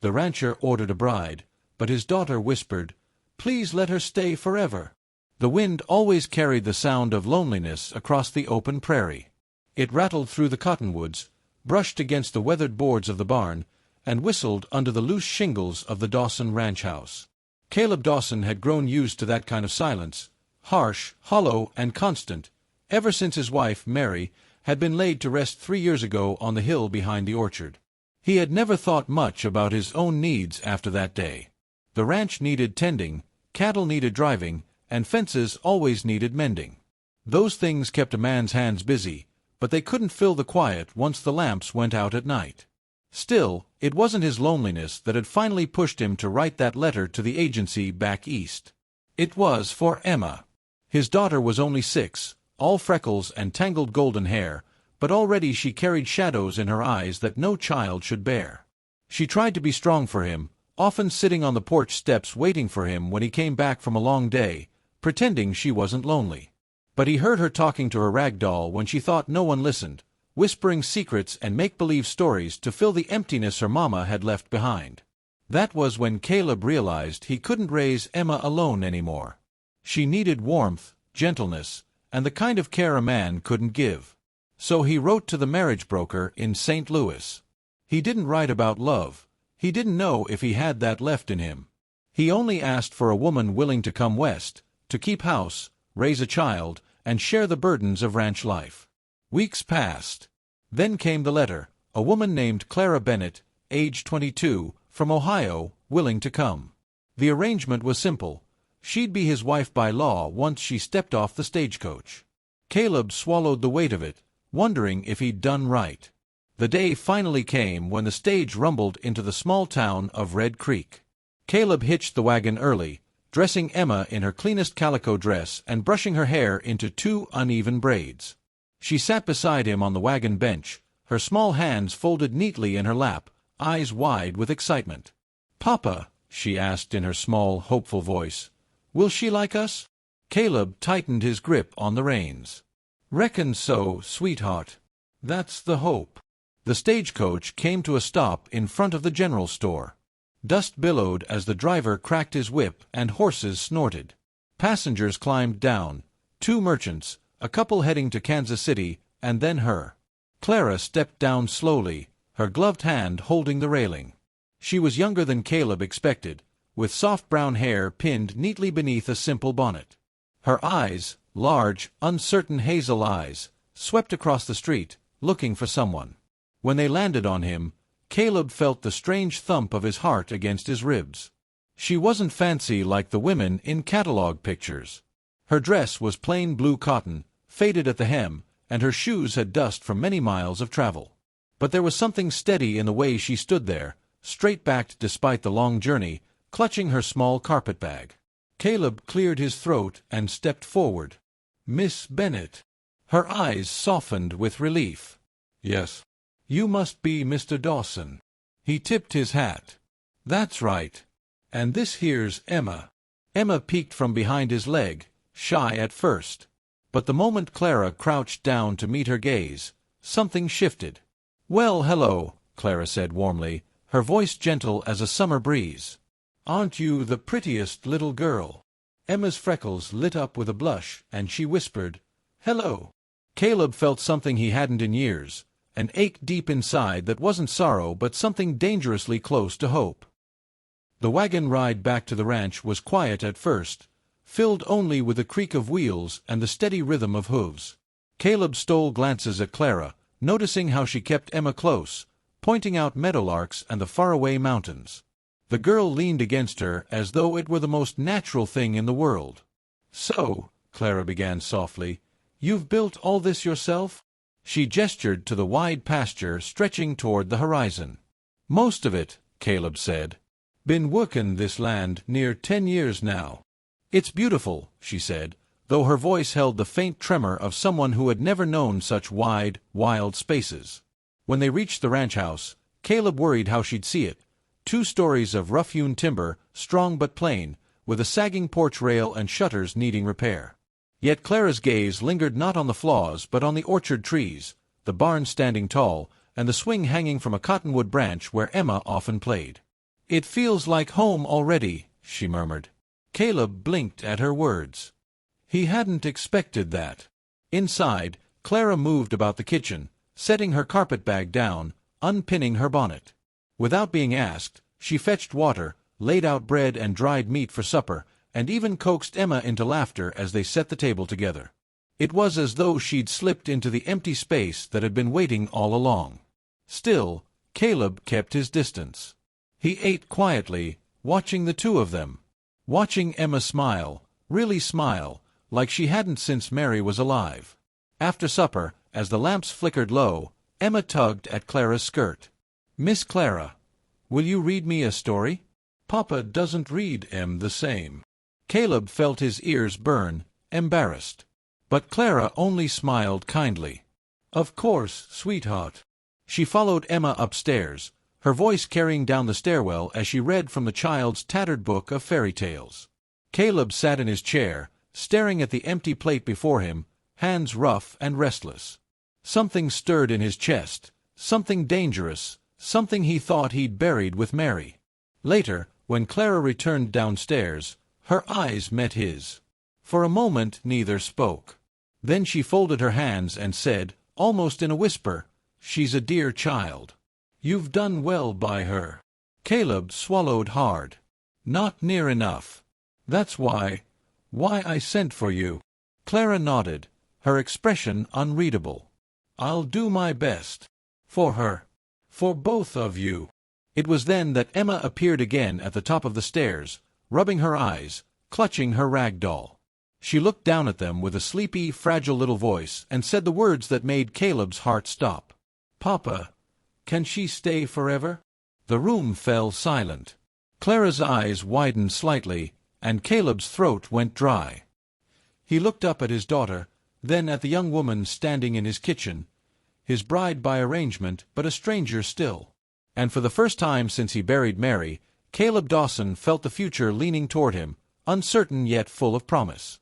The rancher ordered a bride, but his daughter whispered, "Please let her stay forever." The wind always carried the sound of loneliness across the open prairie. It rattled through the cottonwoods, brushed against the weathered boards of the barn, and whistled under the loose shingles of the Dawson ranch house. Caleb Dawson had grown used to that kind of silence, harsh, hollow, and constant, ever since his wife, Mary, had been laid to rest 3 years ago on the hill behind the orchard. He had never thought much about his own needs after that day. The ranch needed tending, cattle needed driving, and fences always needed mending. Those things kept a man's hands busy, but they couldn't fill the quiet once the lamps went out at night. Still, it wasn't his loneliness that had finally pushed him to write that letter to the agency back east. It was for Emma. His daughter was only 6, all freckles and tangled golden hair, but already she carried shadows in her eyes that no child should bear. She tried to be strong for him, often sitting on the porch steps waiting for him when he came back from a long day, pretending she wasn't lonely. But he heard her talking to her rag doll when she thought no one listened, whispering secrets and make-believe stories to fill the emptiness her mama had left behind. That was when Caleb realized he couldn't raise Emma alone anymore. She needed warmth, gentleness, and the kind of care a man couldn't give. So he wrote to the marriage broker in St. Louis. He didn't write about love. He didn't know if he had that left in him. He only asked for a woman willing to come west, to keep house, raise a child, and share the burdens of ranch life. Weeks passed. Then came the letter, a woman named Clara Bennett, age 22, from Ohio, willing to come. The arrangement was simple. She'd be his wife by law once she stepped off the stagecoach. Caleb swallowed the weight of it, wondering if he'd done right. The day finally came when the stage rumbled into the small town of Red Creek. Caleb hitched the wagon early, dressing Emma in her cleanest calico dress and brushing her hair into 2 uneven braids. She sat beside him on the wagon bench, her small hands folded neatly in her lap, eyes wide with excitement. "Papa," she asked in her small, hopeful voice, "will she like us?" Caleb tightened his grip on the reins. "Reckon so, sweetheart. That's the hope." The stagecoach came to a stop in front of the general store. Dust billowed as the driver cracked his whip and horses snorted. Passengers climbed down, 2 merchants, a couple heading to Kansas City, and then her. Clara stepped down slowly, her gloved hand holding the railing. She was younger than Caleb expected, with soft brown hair pinned neatly beneath a simple bonnet. Her eyes, large, uncertain hazel eyes, swept across the street, looking for someone. When they landed on him, Caleb felt the strange thump of his heart against his ribs. She wasn't fancy like the women in catalog pictures. Her dress was plain blue cotton, faded at the hem, and her shoes had dust from many miles of travel. But there was something steady in the way she stood there, straight-backed despite the long journey, clutching her small carpetbag. Caleb cleared his throat and stepped forward. "Miss Bennett." Her eyes softened with relief. "Yes." "You must be Mr. Dawson." He tipped his hat. "That's right. And this here's Emma." Emma peeked from behind his leg, shy at first. But the moment Clara crouched down to meet her gaze, something shifted. "Well, hello," Clara said warmly, her voice gentle as a summer breeze. "Aren't you the prettiest little girl?" Emma's freckles lit up with a blush, and she whispered, "Hello." Caleb felt something he hadn't in years, an ache deep inside that wasn't sorrow but something dangerously close to hope. The wagon ride back to the ranch was quiet at first, filled only with the creak of wheels and the steady rhythm of hooves. Caleb stole glances at Clara, noticing how she kept Emma close, pointing out meadowlarks and the faraway mountains. The girl leaned against her as though it were the most natural thing in the world. "So," Clara began softly, "you've built all this yourself?" She gestured to the wide pasture stretching toward the horizon. "Most of it," Caleb said. "Been workin' this land near 10 years now." "It's beautiful," she said, though her voice held the faint tremor of someone who had never known such wide, wild spaces. When they reached the ranch house, Caleb worried how she'd see it. 2 stories of rough-hewn timber, strong but plain, with a sagging porch rail and shutters needing repair. Yet Clara's gaze lingered not on the flaws but on the orchard trees, the barn standing tall, and the swing hanging from a cottonwood branch where Emma often played. "It feels like home already," she murmured. Caleb blinked at her words. He hadn't expected that. Inside, Clara moved about the kitchen, setting her carpet-bag down, unpinning her bonnet. Without being asked, she fetched water, laid out bread and dried meat for supper, and even coaxed Emma into laughter as they set the table together. It was as though she'd slipped into the empty space that had been waiting all along. Still, Caleb kept his distance. He ate quietly, watching the two of them. Watching Emma smile, really smile, like she hadn't since Mary was alive. After supper, as the lamps flickered low, Emma tugged at Clara's skirt. "Miss Clara, will you read me a story? Papa doesn't read the same." Caleb felt his ears burn, embarrassed. But Clara only smiled kindly. "Of course, sweetheart." She followed Emma upstairs, her voice carrying down the stairwell as she read from the child's tattered book of fairy tales. Caleb sat in his chair, staring at the empty plate before him, hands rough and restless. Something stirred in his chest, something dangerous, something he thought he'd buried with Mary. Later, when Clara returned downstairs, her eyes met his. For a moment neither spoke. Then she folded her hands and said, almost in a whisper, "She's a dear child. You've done well by her." Caleb swallowed hard. "Not near enough. That's why I sent for you." Clara nodded, her expression unreadable. "I'll do my best. For her. For both of you." It was then that Emma appeared again at the top of the stairs, rubbing her eyes, clutching her rag doll. She looked down at them with a sleepy, fragile little voice and said the words that made Caleb's heart stop. "Papa, can she stay forever?" The room fell silent. Clara's eyes widened slightly, and Caleb's throat went dry. He looked up at his daughter, then at the young woman standing in his kitchen, his bride by arrangement, but a stranger still. And for the first time since he buried Mary, Caleb Dawson felt the future leaning toward him, uncertain yet full of promise.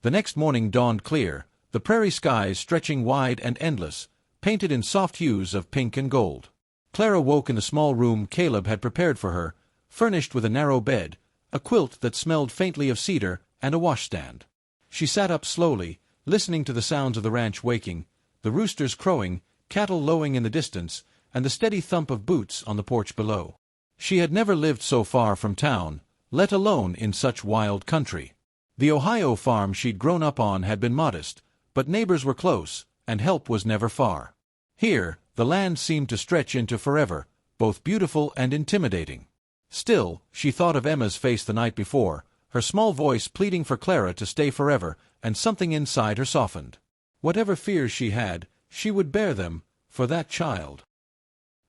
The next morning dawned clear, the prairie skies stretching wide and endless, painted in soft hues of pink and gold. Clara woke in the small room Caleb had prepared for her, furnished with a narrow bed, a quilt that smelled faintly of cedar, and a washstand. She sat up slowly, listening to the sounds of the ranch waking, the roosters crowing, cattle lowing in the distance, and the steady thump of boots on the porch below. She had never lived so far from town, let alone in such wild country. The Ohio farm she'd grown up on had been modest, but neighbors were close, and help was never far. Here, the land seemed to stretch into forever, both beautiful and intimidating. Still, she thought of Emma's face the night before, her small voice pleading for Clara to stay forever, and something inside her softened. Whatever fears she had, she would bear them, for that child.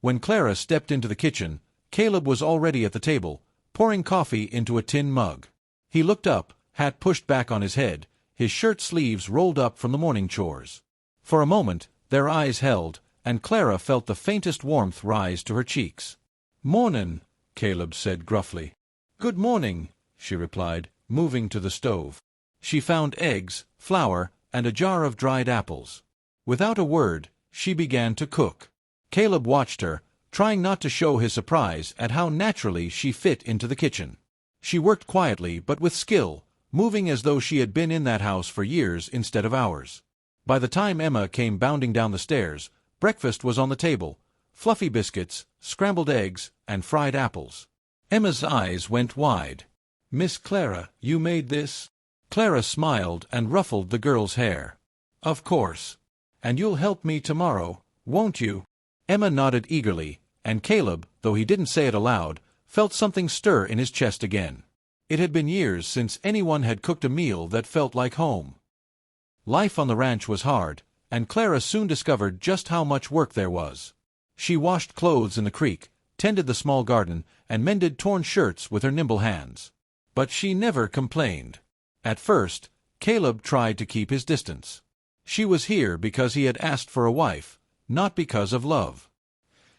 When Clara stepped into the kitchen, Caleb was already at the table, pouring coffee into a tin mug. He looked up, hat pushed back on his head, his shirt sleeves rolled up from the morning chores. For a moment, their eyes held, and Clara felt the faintest warmth rise to her cheeks. "Mornin'," Caleb said gruffly. "Good morning," she replied, moving to the stove. She found eggs, flour, and a jar of dried apples. Without a word, she began to cook. Caleb watched her, trying not to show his surprise at how naturally she fit into the kitchen. She worked quietly but with skill, moving as though she had been in that house for years instead of hours. By the time Emma came bounding down the stairs, breakfast was on the table, fluffy biscuits, scrambled eggs, and fried apples. Emma's eyes went wide. "Miss Clara, you made this?" Clara smiled and ruffled the girl's hair. "Of course. And you'll help me tomorrow, won't you?" Emma nodded eagerly, and Caleb, though he didn't say it aloud, felt something stir in his chest again. It had been years since anyone had cooked a meal that felt like home. Life on the ranch was hard, and Clara soon discovered just how much work there was. She washed clothes in the creek, tended the small garden, and mended torn shirts with her nimble hands. But she never complained. At first, Caleb tried to keep his distance. She was here because he had asked for a wife, not because of love.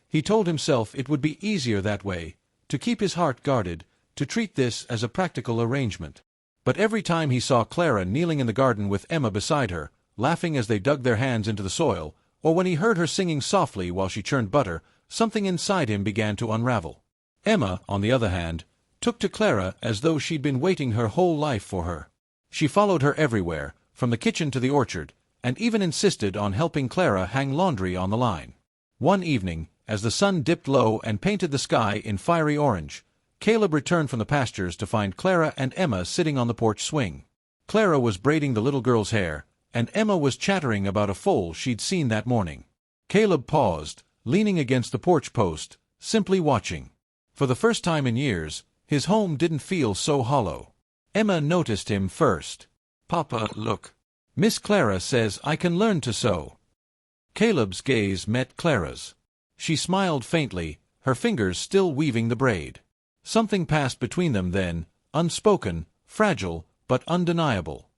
He told himself it would be easier that way, to keep his heart guarded, to treat this as a practical arrangement. But every time he saw Clara kneeling in the garden with Emma beside her, laughing as they dug their hands into the soil, or when he heard her singing softly while she churned butter, something inside him began to unravel. Emma, on the other hand, took to Clara as though she'd been waiting her whole life for her. She followed her everywhere, from the kitchen to the orchard, and even insisted on helping Clara hang laundry on the line. One evening, as the sun dipped low and painted the sky in fiery orange, Caleb returned from the pastures to find Clara and Emma sitting on the porch swing. Clara was braiding the little girl's hair, and Emma was chattering about a foal she'd seen that morning. Caleb paused, leaning against the porch post, simply watching. For the first time in years, his home didn't feel so hollow. Emma noticed him first. "Papa, look. Miss Clara says I can learn to sew." Caleb's gaze met Clara's. She smiled faintly, her fingers still weaving the braid. Something passed between them then, unspoken, fragile, but undeniable.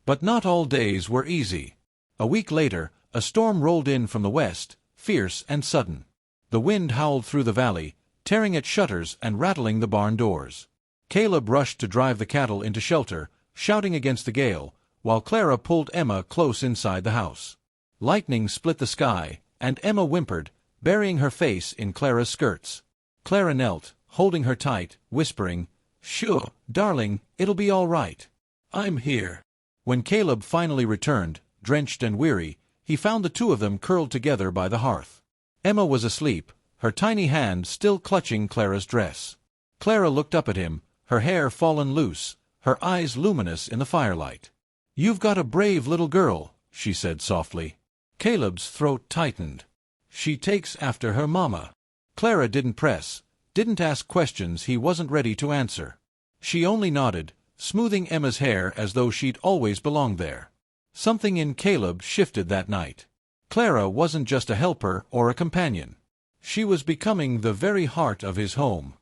But not all days were easy. A week later, a storm rolled in from the west, fierce and sudden. The wind howled through the valley, tearing at shutters and rattling the barn doors. Caleb rushed to drive the cattle into shelter, shouting against the gale, while Clara pulled Emma close inside the house. Lightning split the sky, and Emma whimpered, burying her face in Clara's skirts. Clara knelt, holding her tight, whispering, "Sure, darling, it'll be all right. I'm here." When Caleb finally returned, drenched and weary, he found the two of them curled together by the hearth. Emma was asleep, her tiny hand still clutching Clara's dress. Clara looked up at him, her hair fallen loose, her eyes luminous in the firelight. "You've got a brave little girl," she said softly. Caleb's throat tightened. "She takes after her mama." Clara didn't press, didn't ask questions he wasn't ready to answer. She only nodded, smoothing Emma's hair as though she'd always belonged there. Something in Caleb shifted that night. Clara wasn't just a helper or a companion. She was becoming the very heart of his home.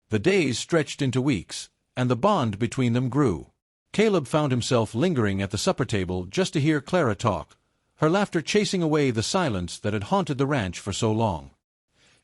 The days stretched into weeks, and the bond between them grew. Caleb found himself lingering at the supper table just to hear Clara talk, her laughter chasing away the silence that had haunted the ranch for so long.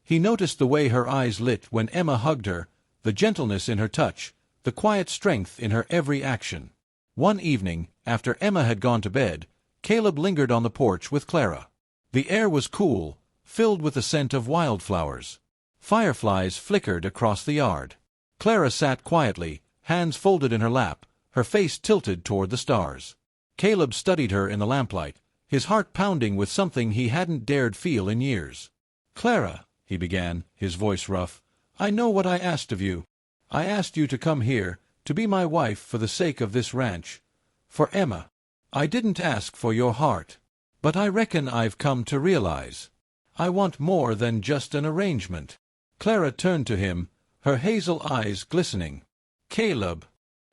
He noticed the way her eyes lit when Emma hugged her, the gentleness in her touch, the quiet strength in her every action. One evening, after Emma had gone to bed, Caleb lingered on the porch with Clara. The air was cool, filled with the scent of wildflowers. Fireflies flickered across the yard. Clara sat quietly, hands folded in her lap, her face tilted toward the stars. Caleb studied her in the lamplight, his heart pounding with something he hadn't dared feel in years. "Clara," he began, his voice rough, "I know what I asked of you. I asked you to come here, to be my wife for the sake of this ranch. For Emma. I didn't ask for your heart. But I reckon I've come to realize. I want more than just an arrangement." Clara turned to him, her hazel eyes glistening. "Caleb,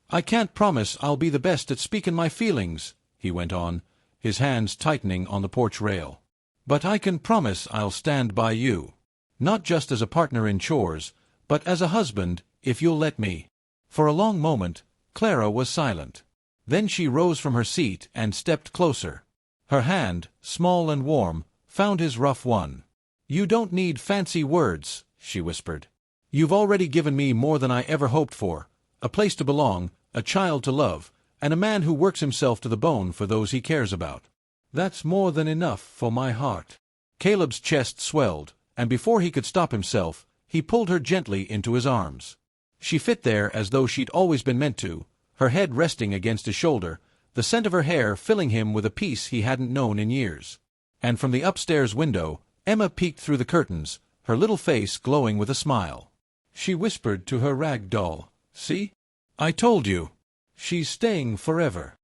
I can't promise I'll be the best at speaking my feelings," he went on, his hands tightening on the porch rail. "But I can promise I'll stand by you. Not just as a partner in chores, but as a husband, if you'll let me." For a long moment, Clara was silent. Then she rose from her seat and stepped closer. Her hand, small and warm, found his rough one. "You don't need fancy words," she whispered. "You've already given me more than I ever hoped for, a place to belong, a child to love, and a man who works himself to the bone for those he cares about. That's more than enough for my heart." Caleb's chest swelled, and before he could stop himself, he pulled her gently into his arms. She fit there as though she'd always been meant to, her head resting against his shoulder, the scent of her hair filling him with a peace he hadn't known in years. And from the upstairs window, Emma peeked through the curtains, her little face glowing with a smile. She whispered to her rag doll, "See? I told you. She's staying forever."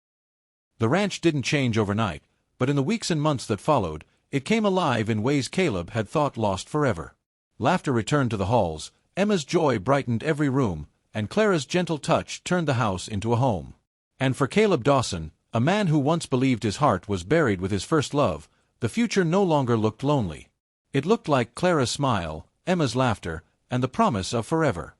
The ranch didn't change overnight, but in the weeks and months that followed, it came alive in ways Caleb had thought lost forever. Laughter returned to the halls, Emma's joy brightened every room, and Clara's gentle touch turned the house into a home. And for Caleb Dawson, a man who once believed his heart was buried with his first love, the future no longer looked lonely. It looked like Clara's smile, Emma's laughter, and the promise of forever.